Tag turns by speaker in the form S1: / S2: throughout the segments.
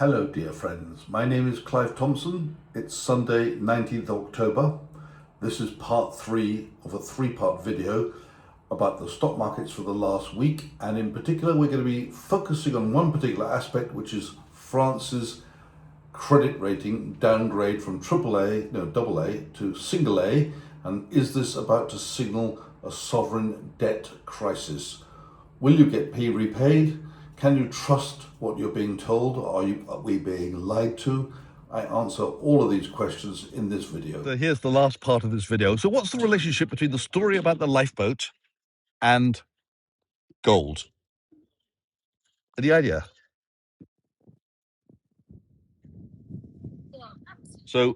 S1: Hello dear friends, my name is Clive Thompson. It's Sunday 19th October. This is part 3 of a 3-part video about the stock markets for the last week, and in particular we're going to be focusing on one particular aspect, which is France's credit rating downgrade from AA to single A, and is this about to signal a sovereign debt crisis? Will you get repaid? Can you trust what you're being told? Are we being lied to? I answer all of these questions in this video.
S2: So here's the last part of this video. So what's the relationship between the story about the lifeboat and gold? Any idea? So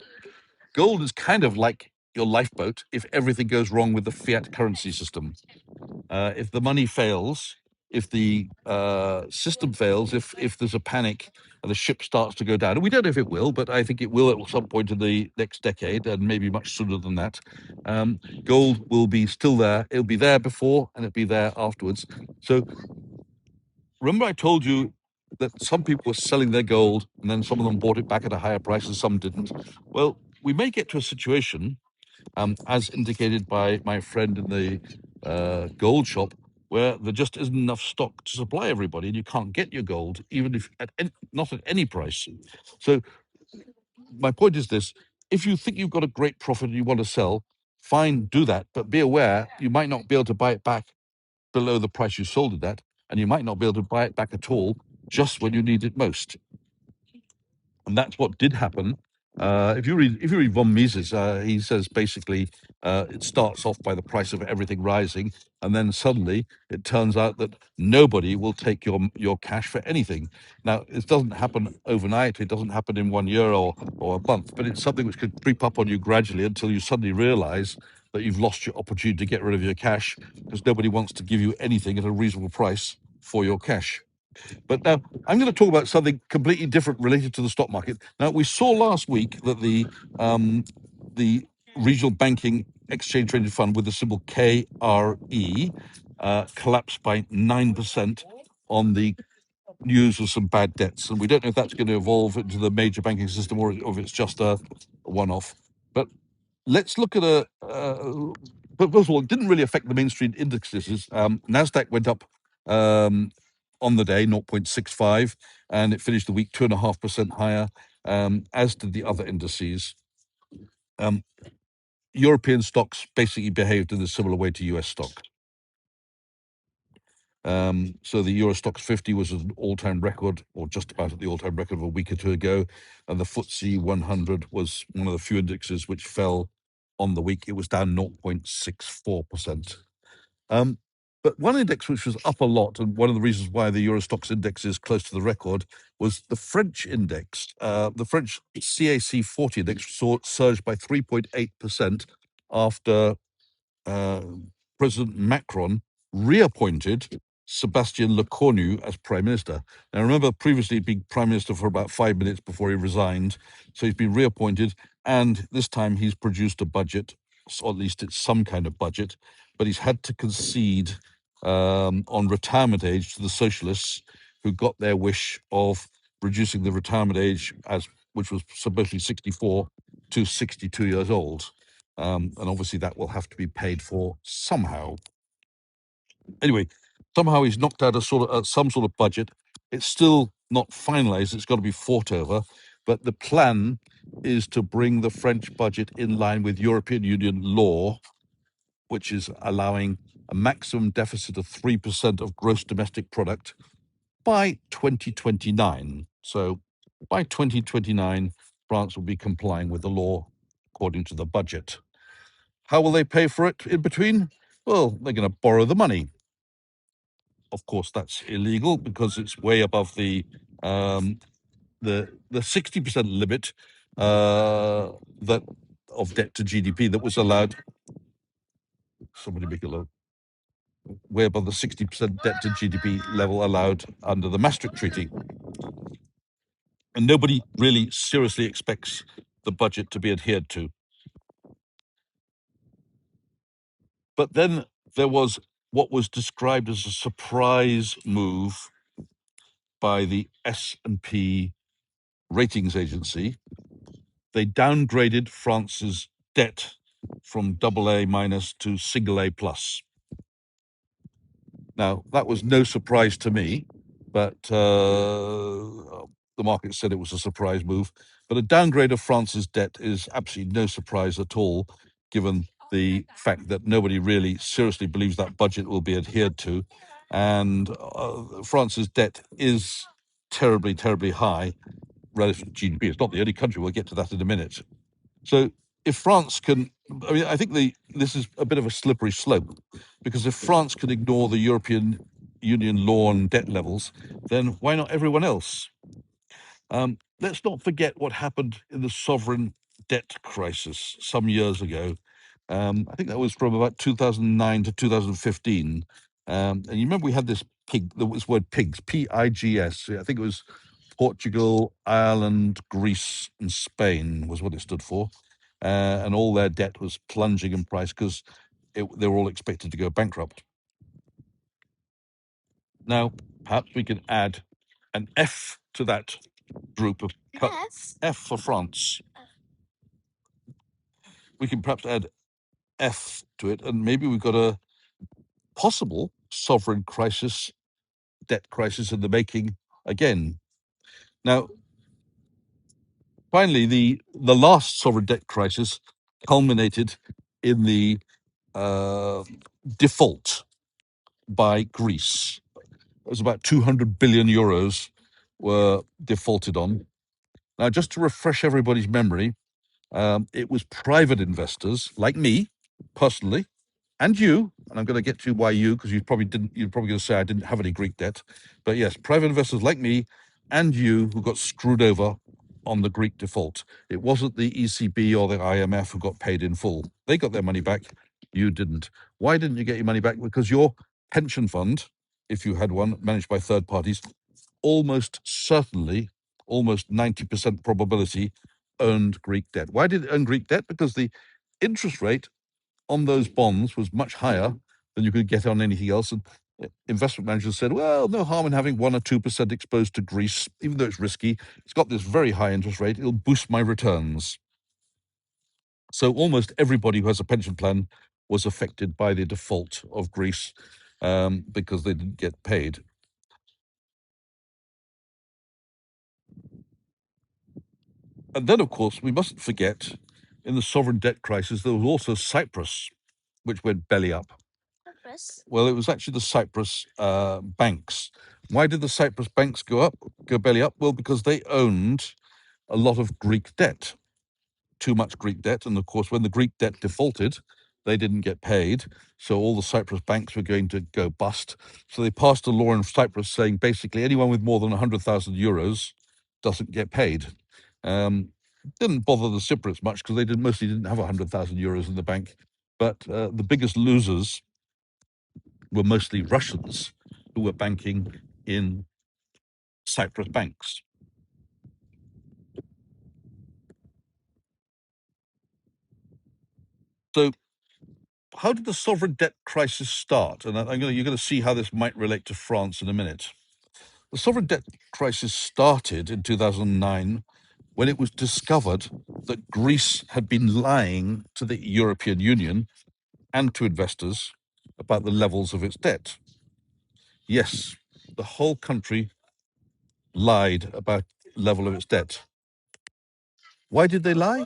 S2: gold is kind of like your lifeboat if everything goes wrong with the fiat currency system. If the money fails, if the system fails, if there's a panic and the ship starts to go down, and we don't know if it will, but I think it will at some point in the next decade, and maybe much sooner than that, gold will be still there. It'll be there before, and it'll be there afterwards. So remember I told you that some people were selling their gold, and then some of them bought it back at a higher price and some didn't? Well, we may get to a situation, as indicated by my friend in the gold shop, where there just isn't enough stock to supply everybody, and you can't get your gold, even if not at any price. So my point is this: if you think you've got a great profit and you want to sell, fine, do that, but be aware you might not be able to buy it back below the price you sold it at, and you might not be able to buy it back at all just when you need it most. And that's what did happen. If you read von Mises, he says basically it starts off by the price of everything rising, and then suddenly it turns out that nobody will take your cash for anything. Now, it doesn't happen overnight. It doesn't happen in 1 year or a month, but it's something which could creep up on you gradually until you suddenly realize that you've lost your opportunity to get rid of your cash because nobody wants to give you anything at a reasonable price for your cash. But now I'm going to talk about something completely different related to the stock market. Now, we saw last week that the regional banking exchange traded fund with the symbol KRE collapsed by 9% on the news of some bad debts, and we don't know if that's going to evolve into the major banking system or if it's just a one-off. But let's look at but first of all, it didn't really affect the mainstream indexes. Nasdaq went up on the day 0.65, and it finished the week 2.5% higher, as did the other indices. European stocks basically behaved in a similar way to US stocks. So the Euro Stoxx 50 was an all-time record, or just about at the all-time record of a week or two ago, and the FTSE 100 was one of the few indexes which fell on the week. It was down 0.64%. But one index which was up a lot, and one of the reasons why the Euro Stoxx index is close to the record, was the French index. The French CAC 40 index surged by 3.8% after President Macron reappointed Sébastien Lecornu as Prime Minister. Now, remember, previously he'd been Prime Minister for about 5 minutes before he resigned, so he's been reappointed, and this time he's produced a budget, or at least it's some kind of budget, but he's had to concede on retirement age to the socialists, who got their wish of reducing the retirement age, which was supposedly 64, to 62 years old. And obviously that will have to be paid for somehow. Anyway, somehow he's knocked out some sort of budget. It's still not finalized. It's got to be fought over. But the plan is to bring the French budget in line with European Union law, which is allowing a maximum deficit of 3% of gross domestic product by 2029. So by 2029, France will be complying with the law according to the budget. How will they pay for it in between? Well, they're going to borrow the money. Of course, that's illegal because it's way above the 60% limit that of debt to GDP that was allowed. Somebody make it low. Way above the 60% debt to GDP level allowed under the Maastricht Treaty. And nobody really seriously expects the budget to be adhered to. But then there was what was described as a surprise move by the S&P ratings agency, they downgraded France's debt from AA minus to single A plus. Now, that was no surprise to me, but the market said it was a surprise move. But a downgrade of France's debt is absolutely no surprise at all, given the fact that nobody really seriously believes that budget will be adhered to. And France's debt is terribly, terribly high relative to GDP. It's not the only country. We'll get to that in a minute. So if France can, I mean, I think this is a bit of a slippery slope, because if France can ignore the European Union law on debt levels, then why not everyone else? Let's not forget what happened in the sovereign debt crisis some years ago. I think that was from about 2009 to 2015. And you remember we had this word pigs, P-I-G-S. I think it was Portugal, Ireland, Greece, and Spain was what it stood for. And all their debt was plunging in price because they were all expected to go bankrupt. Now, perhaps we can add an F to that group of F for France. We can perhaps add F to it, and maybe we've got a possible sovereign crisis, debt crisis in the making again. Now, finally, the last sovereign debt crisis culminated in the default by Greece. It was about 200 billion euros were defaulted on. Now, just to refresh everybody's memory, it was private investors like me, personally, and you, and I'm going to get to why you, because you're probably going to say I didn't have any Greek debt. But yes, private investors like me and you who got screwed over on the Greek default. It wasn't the ECB or the IMF who got paid in full. They got their money back. You didn't. Why didn't you get your money back? Because your pension fund, if you had one managed by third parties, almost certainly, almost 90% probability, owned Greek debt. Why did it own Greek debt? Because the interest rate on those bonds was much higher than you could get on anything else. And investment managers said, well, no harm in having 1 or 2% exposed to Greece, even though it's risky. It's got this very high interest rate. It'll boost my returns. So almost everybody who has a pension plan was affected by the default of Greece because they didn't get paid. And then, of course, we mustn't forget, in the sovereign debt crisis, there was also Cyprus, which went belly up. Cyprus? Well, it was actually the Cyprus banks. Why did the Cyprus banks go belly up? Well, because they owned a lot of Greek debt, too much Greek debt. And of course, when the Greek debt defaulted, they didn't get paid. So all the Cyprus banks were going to go bust. So they passed a law in Cyprus saying basically anyone with more than 100,000 euros doesn't get paid. Didn't bother the Cypriots much because they mostly didn't have 100,000 euros in the bank. But the biggest losers were mostly Russians who were banking in Cyprus banks. So how did the sovereign debt crisis start? And you're going to see how this might relate to France in a minute. The sovereign debt crisis started in 2009 when it was discovered that Greece had been lying to the European Union and to investors about the levels of its debt. Yes, the whole country lied about the level of its debt. Why did they lie?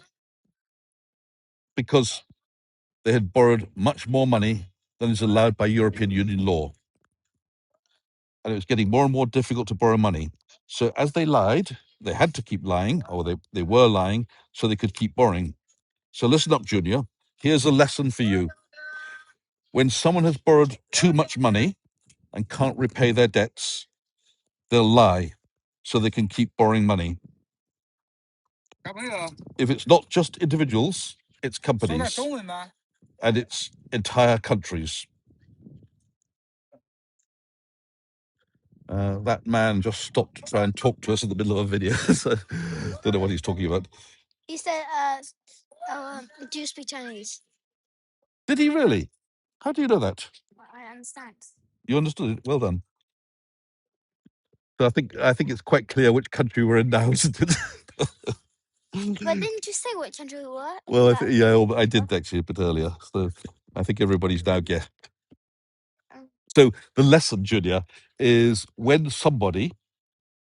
S2: Because they had borrowed much more money than is allowed by European Union law. And it was getting more and more difficult to borrow money. So as they lied, they had to keep lying, or they were lying, so they could keep borrowing. So listen up, Junior. Here's a lesson for you. When someone has borrowed too much money and can't repay their debts, they'll lie so they can keep borrowing money. If it's not just individuals, it's companies and it's entire countries. That man just stopped to try and talk to us in the middle of a video. So don't know what he's talking about.
S3: He said, do you speak Chinese?
S2: Did he really? How do you know that?
S3: I understand.
S2: You understood it? Well done. So I think it's quite clear which country we're in now, isn't it?
S3: But didn't you say which country we were?
S2: Well, I did actually a bit earlier. So I think everybody's now guessed. So the lesson, Junior, is when somebody,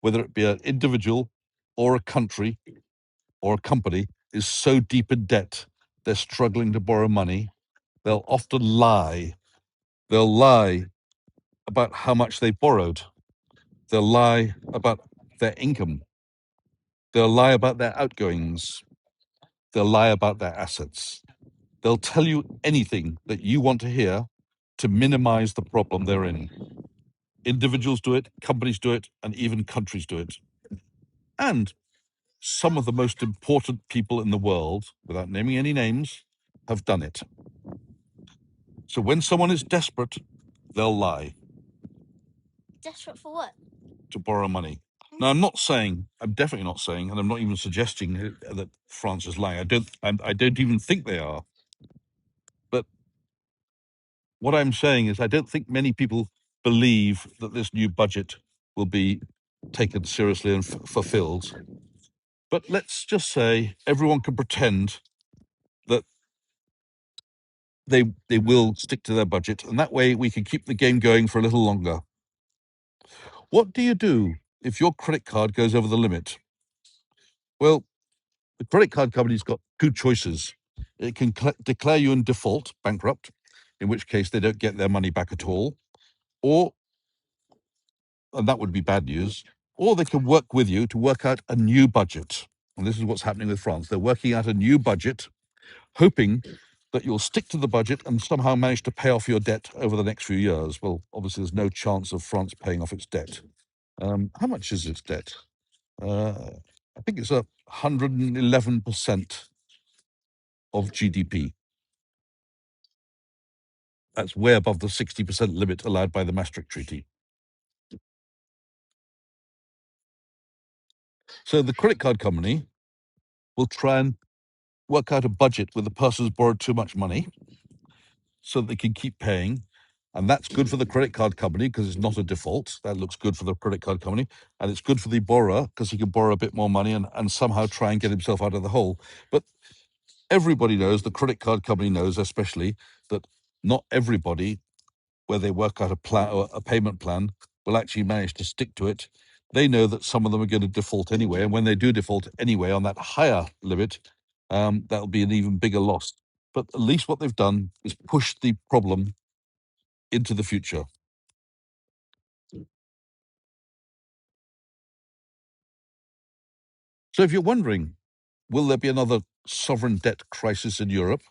S2: whether it be an individual or a country or a company, is so deep in debt they're struggling to borrow money, they'll often lie. They'll lie about how much they borrowed. They'll lie about their income. They'll lie about their outgoings. They'll lie about their assets. They'll tell you anything that you want to hear to minimize the problem they're in. Individuals do it, companies do it, and even countries do it. And some of the most important people in the world, without naming any names, have done it. So when someone is desperate, they'll lie.
S3: Desperate for what?
S2: To borrow money. Now, I'm definitely not saying, and I'm not even suggesting that France is lying. I don't even think they are. But what I'm saying is I don't think many people believe that this new budget will be taken seriously and fulfilled. But let's just say everyone can pretend that they will stick to their budget, and that way we can keep the game going for a little longer. What do you do if your credit card goes over the limit? Well, the credit card company's got two choices. It can declare you in default, bankrupt, in which case they don't get their money back at all, and that would be bad news, or they can work with you to work out a new budget. And this is what's happening with France. They're working out a new budget, hoping that you'll stick to the budget and somehow manage to pay off your debt over the next few years. Well, obviously, there's no chance of France paying off its debt. How much is its debt? I think it's 111% of GDP. That's way above the 60% limit allowed by the Maastricht Treaty. So the credit card company will try and work out a budget with the person who's borrowed too much money so that they can keep paying. And that's good for the credit card company because it's not a default. That looks good for the credit card company. And it's good for the borrower because he can borrow a bit more money and somehow try and get himself out of the hole. But everybody knows, the credit card company knows especially, that not everybody, where they work out a plan or a payment plan, will actually manage to stick to it. They know that some of them are going to default anyway. And when they do default anyway on that higher limit, that'll be an even bigger loss. But at least what they've done is push the problem into the future. So if you're wondering, will there be another sovereign debt crisis in Europe?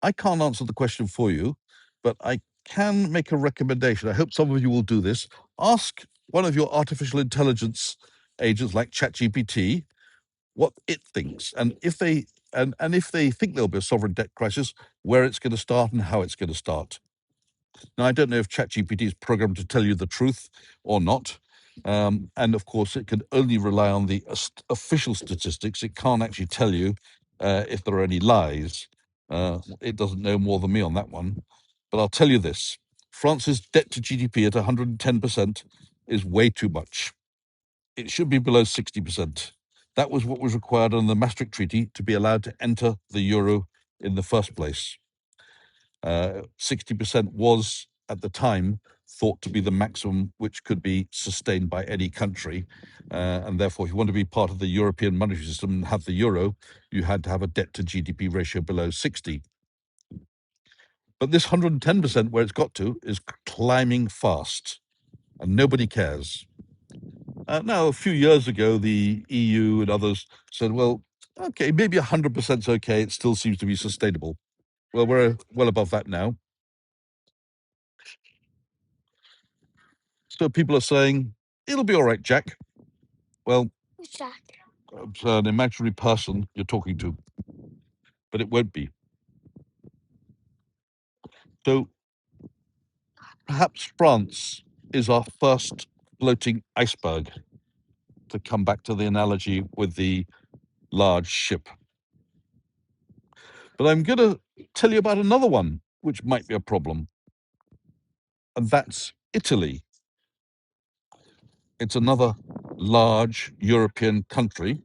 S2: I can't answer the question for you, but I can make a recommendation. I hope some of you will do this. Ask one of your artificial intelligence agents like ChatGPT what it thinks, and if they think there'll be a sovereign debt crisis, where it's going to start and how it's going to start. Now, I don't know if ChatGPT is programmed to tell you the truth or not. And of course, it can only rely on the official statistics. It can't actually tell you if there are any lies. It doesn't know more than me on that one. But I'll tell you this. France's debt to GDP at 110% is way too much. It should be below 60%. That was what was required under the Maastricht Treaty to be allowed to enter the euro in the first place. 60% was, at the time, thought to be the maximum which could be sustained by any country. And therefore, if you want to be part of the European monetary system and have the euro, you had to have a debt to GDP ratio below 60. But this 110% where it's got to is climbing fast, and nobody cares. Now, a few years ago, the EU and others said, well, okay, maybe 100% is okay. It still seems to be sustainable. Well, we're well above that now. So people are saying, it'll be all right, Jack. Well,
S3: Who's Jack?
S2: it's an imaginary person you're talking to, but it won't be. So perhaps France is our first floating iceberg, to come back to the analogy with the large ship. But I'm going to tell you about another one, which might be a problem, and that's Italy. It's another large European country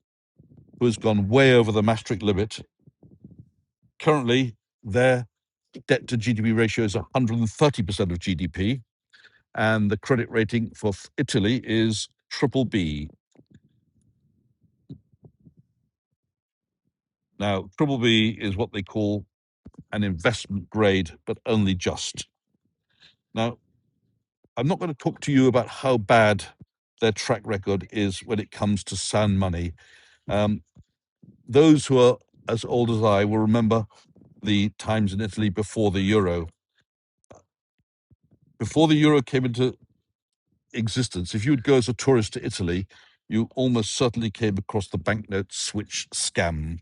S2: who has gone way over the Maastricht limit. Currently, their debt to GDP ratio is 130% of GDP, and the credit rating for Italy is BBB. Now, BBB is what they call an investment grade, but only just. Now, I'm not going to talk to you about how bad their track record is when it comes to sound money. Those who are as old as I will remember the times in Italy before the euro. Before the euro came into existence, if you would go as a tourist to Italy, you almost certainly came across the banknote switch scam.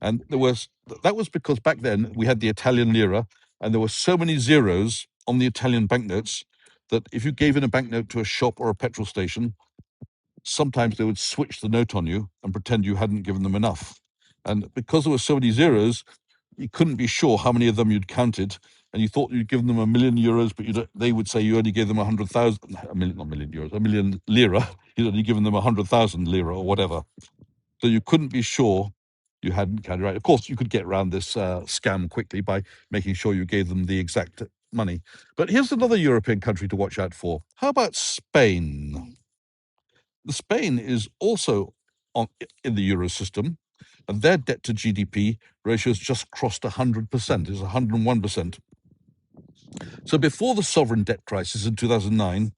S2: And that was because back then we had the Italian lira, and there were so many zeros on the Italian banknotes that if you gave in a banknote to a shop or a petrol station, sometimes they would switch the note on you and pretend you hadn't given them enough. And because there were so many zeros, you couldn't be sure how many of them you'd counted, and you thought you'd given them €1,000,000, but they would say you only gave them 100,000, not €1,000,000, €1,000,000 lira. You'd only given them 100,000 lira or whatever. So you couldn't be sure you hadn't counted right. Of course, you could get around this scam quickly by making sure you gave them the exact money. But here's another European country to watch out for. How about Spain? Spain is also in the euro system, and their debt to GDP ratio has just crossed 100%. It's 101%. So before the sovereign debt crisis in 2009,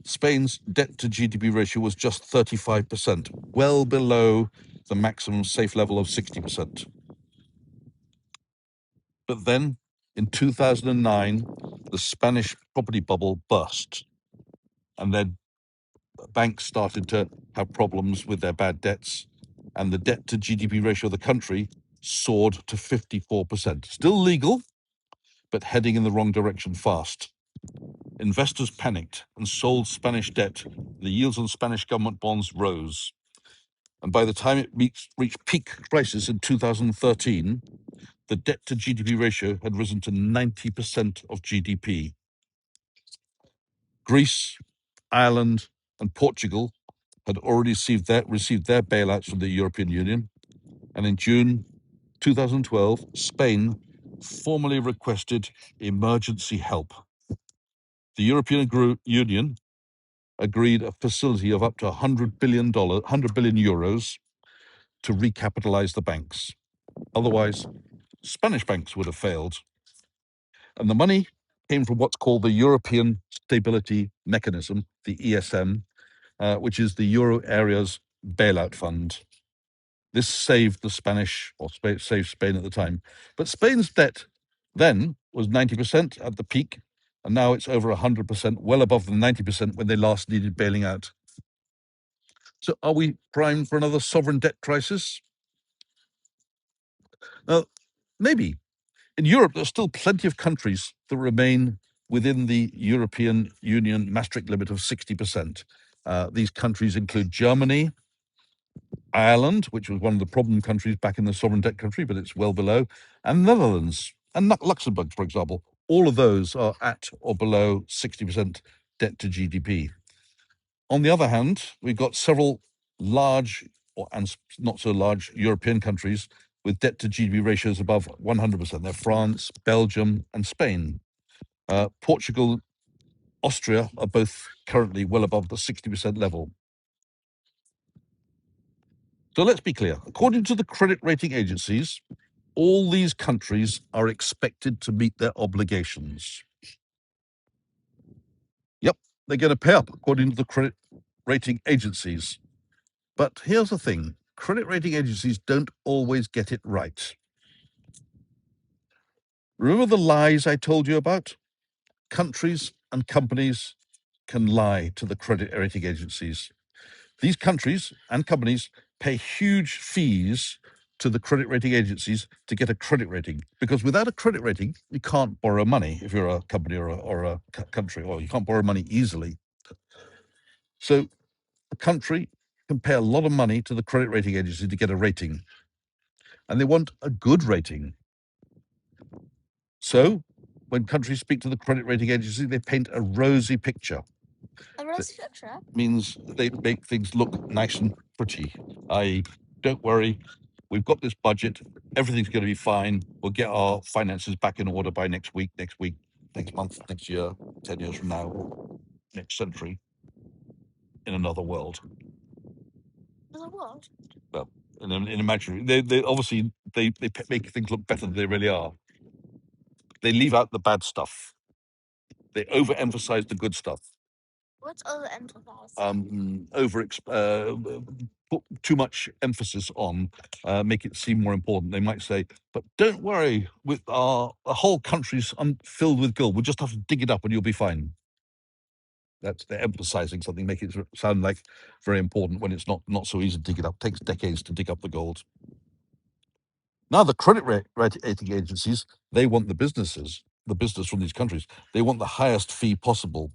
S2: Spain's debt to GDP ratio was just 35%, well below the maximum safe level of 60%. But then in 2009, the Spanish property bubble burst, and their banks started to have problems with their bad debts, and the debt to GDP ratio of the country soared to 54%. Still legal, but heading in the wrong direction fast. Investors panicked and sold Spanish debt. The yields on Spanish government bonds rose. And by the time it reached peak prices in 2013, the debt to GDP ratio had risen to 90% of GDP. Greece, Ireland, and Portugal had already received their bailouts from the European Union. And in June 2012, Spain formally requested emergency help. The European Union agreed a facility of up to €100 billion to recapitalize the banks. Otherwise, Spanish banks would have failed. And the money came from what's called the European Stability Mechanism, the ESM, which is the euro area's bailout fund. This saved the Spanish, or saved Spain at the time. But Spain's debt then was 90% at the peak, and now it's over 100%, well above the 90% when they last needed bailing out. So are we primed for another sovereign debt crisis? Now, maybe. In Europe, there's still plenty of countries that remain within the European Union Maastricht limit of 60%. These countries include Germany, Ireland, which was one of the problem countries back in the sovereign debt country, but it's well below, and Netherlands and Luxembourg, for example. All of those are at or below 60% debt to GDP. On the other hand, we've got several large and not so large European countries with debt to GDP ratios above 100%. They're France, Belgium, and Spain. Portugal, Austria are both currently well above the 60% level. So let's be clear. According to the credit rating agencies, all these countries are expected to meet their obligations. Yep, they're going to pay up according to the credit rating agencies. But here's the thing. Credit rating agencies don't always get it right. Remember the lies I told you about? Countries and companies can lie to the credit rating agencies. These countries and companies pay huge fees to the credit rating agencies to get a credit rating, because without a credit rating, you can't borrow money if you're a company or a country, or you can't borrow money easily. So a country can pay a lot of money to the credit rating agency to get a rating, and they want a good rating. So when countries speak to the credit rating agency, they paint a rosy picture.
S3: A rosy future?
S2: Means they make things look nice and pretty. Don't worry, we've got this budget, everything's going to be fine. We'll get our finances back in order by next week, next month, next year, 10 years from now, or next century, in another world.
S3: Another world?
S2: Well, in imaginary, they obviously they make things look better than they really are. They leave out the bad stuff. They overemphasize the good stuff.
S3: What's overemphasized?
S2: Put too much emphasis on, make it seem more important. They might say, but don't worry, with the whole country's filled with gold. We'll just have to dig it up and you'll be fine. They're emphasizing something, make it sound like very important when it's not so easy to dig it up. It takes decades to dig up the gold. Now the credit rating agencies, they want the business from these countries, they want the highest fee possible.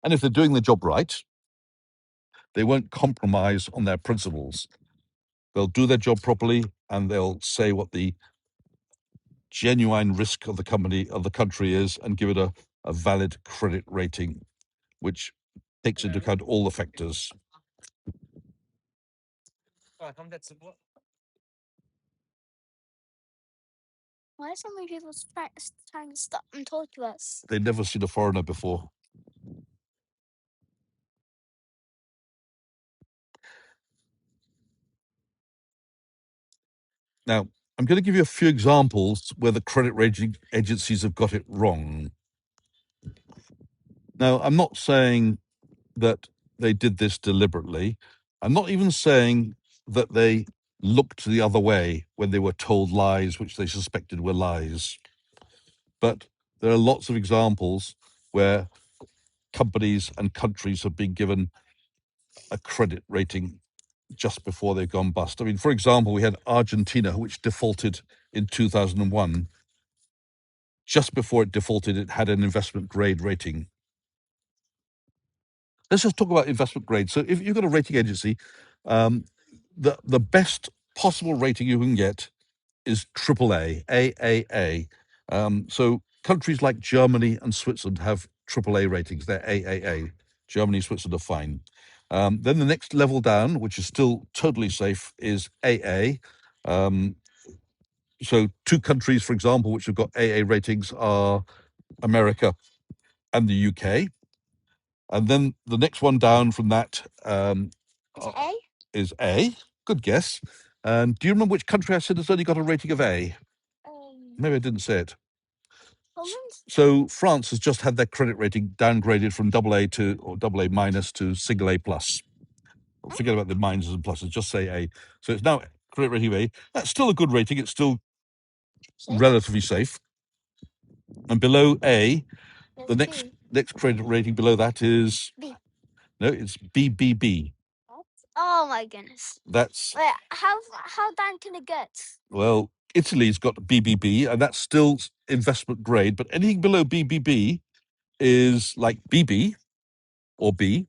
S2: And if they're doing the job right, they won't compromise on their principles. They'll do their job properly and they'll say what the genuine risk of the country is and give it a valid credit rating, which takes into account all the factors.
S3: Why are so many people trying to stop and talk to us?
S2: They'd never seen a foreigner before. Now, I'm going to give you a few examples where the credit rating agencies have got it wrong. Now, I'm not saying that they did this deliberately. I'm not even saying that they looked the other way when they were told lies which they suspected were lies. But there are lots of examples where companies and countries have been given a credit rating just before they've gone bust. I mean, for example, we had Argentina, which defaulted in 2001. Just before it defaulted, it had an investment grade rating. Let's just talk about investment grade. So if you've got a rating agency, the best possible rating you can get is AAA, AAA. So countries like Germany and Switzerland have AAA ratings. They're AAA. Germany, Switzerland are fine. Then the next level down, which is still totally safe, is AA. So two countries, for example, which have got AA ratings are America and the UK. And then the next one down from that is A. Good guess. And do you remember which country I said has only got a rating of A? Maybe I didn't say it.
S3: Poland?
S2: So France has just had their credit rating downgraded from AA or AA minus to single A plus. Forget about the minuses and pluses, just say A. So it's now credit rating of A. That's still a good rating. It's still relatively safe. And below A, the next credit rating below that is
S3: B.
S2: No, it's BBB.
S3: What? Oh my goodness.
S2: That's
S3: Wait, how down can it get?
S2: Well, Italy's got BBB, and that's still investment grade. But anything below BBB is like BB or B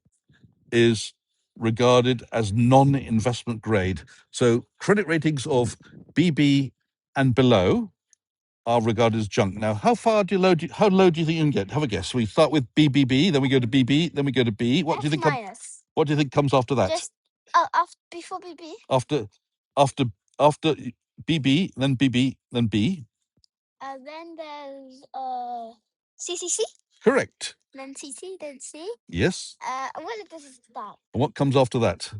S2: is regarded as non-investment grade. So credit ratings of BB and below are regarded as junk. Now, how low do you think you can get? Have a guess. We start with BBB, then we go to BB, then we go to B. What do you think? What do you think comes after that?
S3: Just before BB.
S2: After BB, then BB, then B.
S3: Then there's CCC.
S2: Correct.
S3: Then CC, then C.
S2: Yes.
S3: What does it start?
S2: And what comes after that?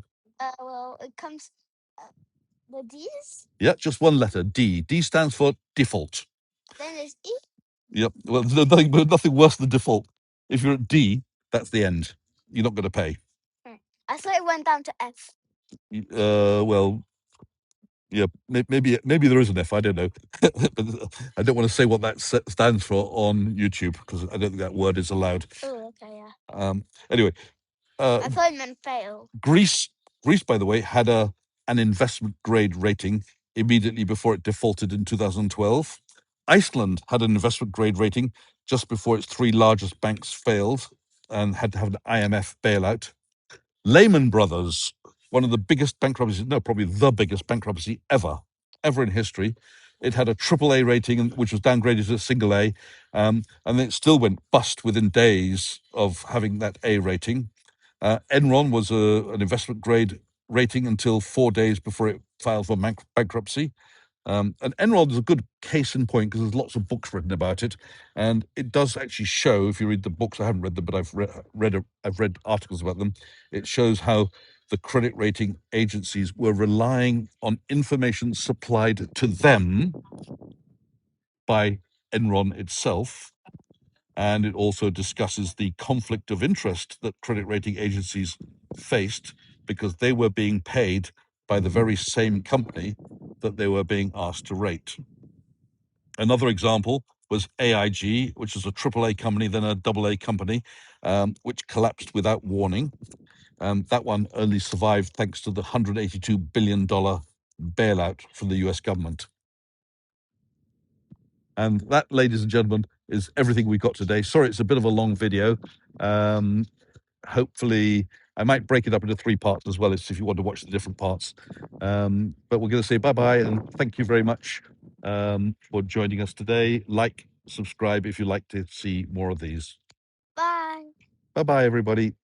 S3: Well, it comes the D's.
S2: Yeah, just one letter, D. D stands for default.
S3: Then there's E.
S2: Yep. Well, nothing worse than default. If you're at D, that's the end. You're not going to pay.
S3: I thought it went down to F.
S2: Well, yeah, maybe there is an F. I don't know, but I don't want to say what that stands for on YouTube because I don't think that word is allowed.
S3: Oh, okay, yeah.
S2: Anyway,
S3: I thought it meant fail.
S2: Greece, by the way, had an investment grade rating immediately before it defaulted in 2012. Iceland had an investment grade rating just before its three largest banks failed and had to have an IMF bailout. Lehman Brothers, one of the biggest bankruptcies, no, probably the biggest bankruptcy ever in history, It had a AAA rating, which was downgraded to a single A, and then it still went bust within days of having that A rating. Enron was an investment grade rating until 4 days before it filed for bankruptcy. And Enron is a good case in point because there's lots of books written about it, and it does actually show. If you read the books, I haven't read them, but I've read articles about them. It shows how the credit rating agencies were relying on information supplied to them by Enron itself, and it also discusses the conflict of interest that credit rating agencies faced because they were being paid by the very same company that they were being asked to rate. Another example was AIG, which was a AAA company, then a AA company, which collapsed without warning. That one only survived thanks to the $182 billion bailout from the US government. And that, ladies and gentlemen, is everything we got today. Sorry, it's a bit of a long video. Hopefully, I might break it up into 3 parts as well, if you want to watch the different parts. But we're going to say bye-bye and thank you very much for joining us today. Like, subscribe if you'd like to see more of these.
S3: Bye.
S2: Bye-bye, everybody.